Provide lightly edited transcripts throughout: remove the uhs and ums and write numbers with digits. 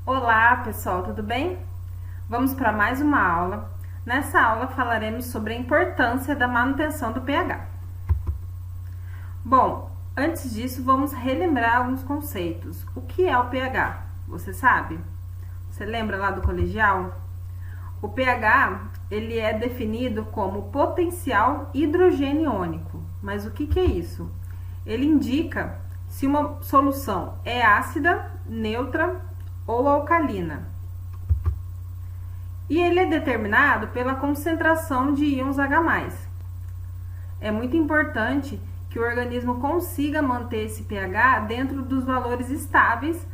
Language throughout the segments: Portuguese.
Olá, pessoal, tudo bem? Vamos para mais uma aula. Nessa aula falaremos sobre a importância da manutenção do pH. Bom, antes disso, vamos relembrar alguns conceitos. O que é o pH? Você sabe? Você lembra lá do colegial? O pH, ele é definido como potencial hidrogeniônico. Mas o que é isso? Ele indica se uma solução é ácida, neutra ou alcalina. E ele é determinado pela concentração de íons H+. É muito importante que o organismo consiga manter esse pH dentro dos valores estáveis.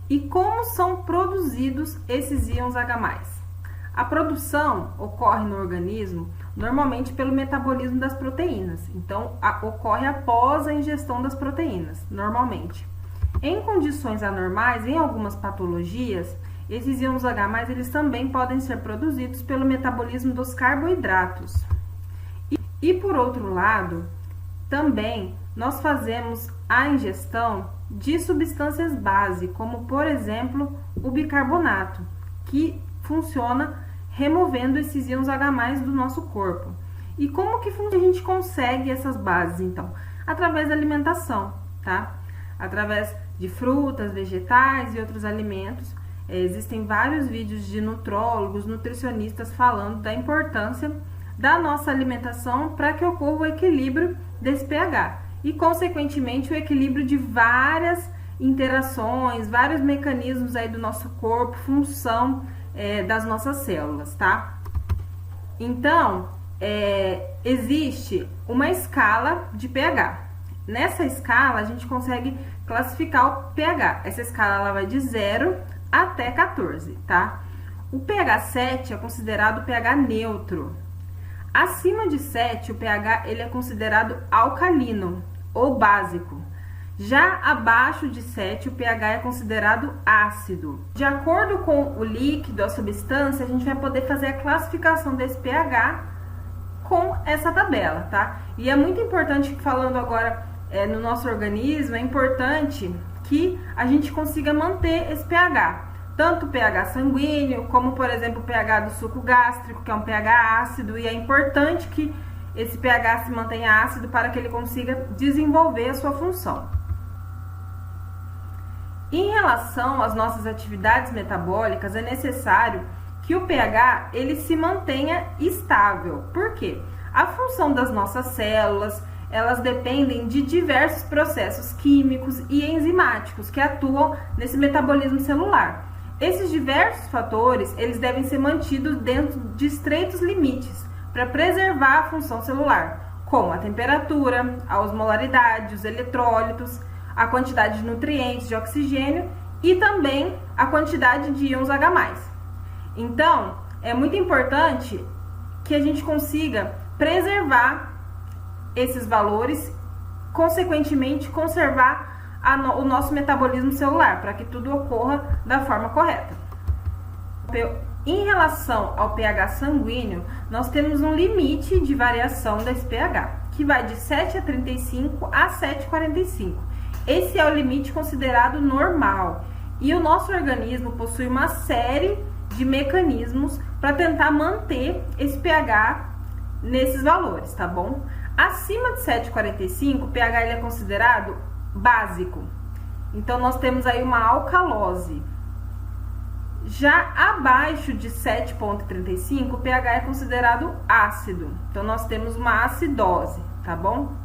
E como são produzidos esses íons H+? A produção ocorre no organismo normalmente pelo metabolismo das proteínas. Então, ocorre após a ingestão das proteínas, normalmente. Em condições anormais, em algumas patologias, esses íons H+, eles também podem ser produzidos pelo metabolismo dos carboidratos. E por outro lado, também nós fazemos a ingestão de substâncias base, como por exemplo, o bicarbonato, que funciona removendo esses íons H+ do nosso corpo. E como que a gente consegue essas bases, então? Através da alimentação, tá? Através de frutas, vegetais e outros alimentos. Existem vários vídeos de nutrólogos, nutricionistas falando da importância da nossa alimentação para que ocorra o equilíbrio desse pH. E, consequentemente, o equilíbrio de várias interações, vários mecanismos aí do nosso corpo, função das nossas células, tá? Então, existe uma escala de pH. Nessa escala, a gente consegue classificar o pH. Essa escala ela vai de 0 até 14, tá? O pH 7 é considerado pH neutro. Acima de 7, o pH ele é considerado alcalino ou básico. Já abaixo de 7, o pH é considerado ácido. De acordo com o líquido, a substância, a gente vai poder fazer a classificação desse pH com essa tabela, tá? E é muito importante, falando agora no nosso organismo, é importante que a gente consiga manter esse pH. Tanto o pH sanguíneo, como, por exemplo, o pH do suco gástrico, que é um pH ácido, e é importante que esse pH se mantenha ácido para que ele consiga desenvolver a sua função. Em relação às nossas atividades metabólicas, é necessário que o pH ele se mantenha estável. Por quê? A função das nossas células, elas dependem de diversos processos químicos e enzimáticos que atuam nesse metabolismo celular. Esses diversos fatores, eles devem ser mantidos dentro de estreitos limites para preservar a função celular, como a temperatura, a osmolaridade, os eletrólitos, a quantidade de nutrientes, de oxigênio e também a quantidade de íons H+. Então, é muito importante que a gente consiga preservar esses valores, consequentemente conservar o nosso metabolismo celular, para que tudo ocorra da forma correta. Em relação ao pH sanguíneo, nós temos um limite de variação desse pH, que vai de 7,35 a 7,45. Esse é o limite considerado normal. E o nosso organismo possui uma série de mecanismos para tentar manter esse pH nesses valores, tá bom? Acima de 7,45, o pH ele é considerado básico. Então, nós temos aí uma alcalose. Já abaixo de 7,35, o pH é considerado ácido. Então, nós temos uma acidose, tá bom?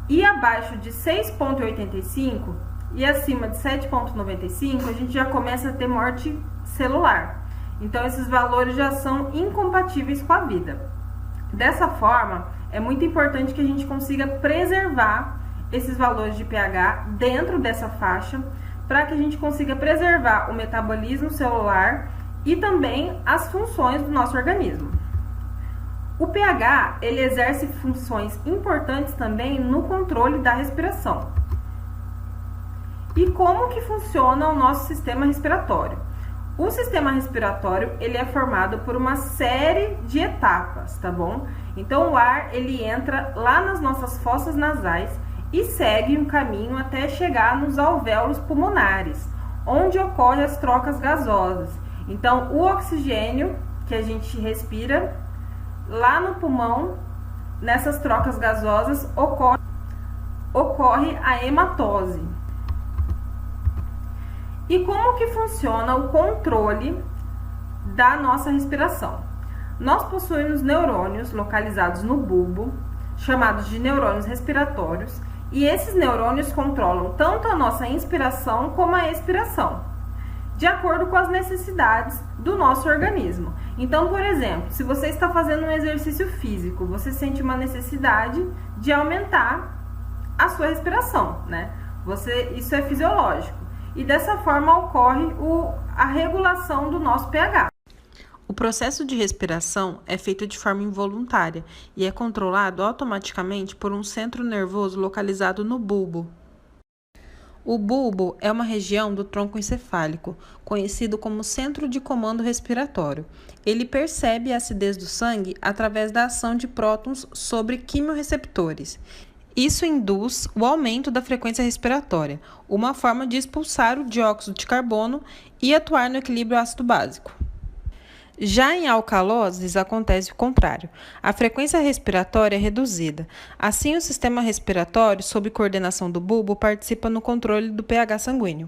E abaixo de 6,85 e acima de 7,95, a gente já começa a ter morte celular. Então, esses valores já são incompatíveis com a vida. Dessa forma, é muito importante que a gente consiga preservar esses valores de pH dentro dessa faixa, para que a gente consiga preservar o metabolismo celular e também as funções do nosso organismo. O pH, ele exerce funções importantes também no controle da respiração. E como que funciona o nosso sistema respiratório? O sistema respiratório, ele é formado por uma série de etapas, tá bom? Então, o ar, ele entra lá nas nossas fossas nasais e segue um caminho até chegar nos alvéolos pulmonares, onde ocorrem as trocas gasosas. Então, o oxigênio que a gente respira lá no pulmão, nessas trocas gasosas, ocorre a hematose. E como que funciona o controle da nossa respiração? Nós possuímos neurônios localizados no bulbo, chamados de neurônios respiratórios, e esses neurônios controlam tanto a nossa inspiração como a expiração, de acordo com as necessidades do nosso organismo. Então, por exemplo, se você está fazendo um exercício físico, você sente uma necessidade de aumentar a sua respiração, né? Isso é fisiológico. E dessa forma ocorre a regulação do nosso pH. O processo de respiração é feito de forma involuntária e é controlado automaticamente por um centro nervoso localizado no bulbo. O bulbo é uma região do tronco encefálico, conhecido como centro de comando respiratório. Ele percebe a acidez do sangue através da ação de prótons sobre quimiorreceptores. Isso induz o aumento da frequência respiratória, uma forma de expulsar o dióxido de carbono e atuar no equilíbrio ácido-básico. Já em alcaloses acontece o contrário. A frequência respiratória é reduzida. Assim, o sistema respiratório, sob coordenação do bulbo, participa no controle do pH sanguíneo.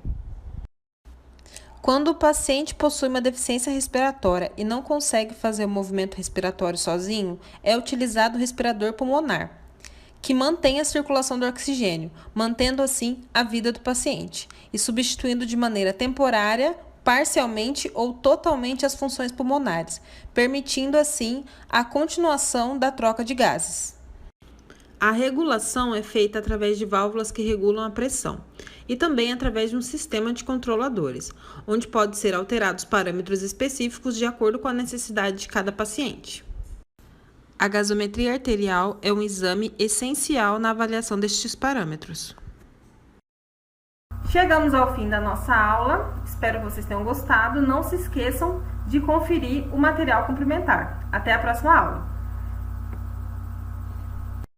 Quando o paciente possui uma deficiência respiratória e não consegue fazer o movimento respiratório sozinho, é utilizado o respirador pulmonar, que mantém a circulação do oxigênio, mantendo assim a vida do paciente e substituindo de maneira temporária, parcialmente ou totalmente as funções pulmonares, permitindo assim a continuação da troca de gases. A regulação é feita através de válvulas que regulam a pressão e também através de um sistema de controladores, onde pode ser alterados parâmetros específicos de acordo com a necessidade de cada paciente. A gasometria arterial é um exame essencial na avaliação destes parâmetros. Chegamos ao fim da nossa aula, espero que vocês tenham gostado. Não se esqueçam de conferir o material complementar. Até a próxima aula!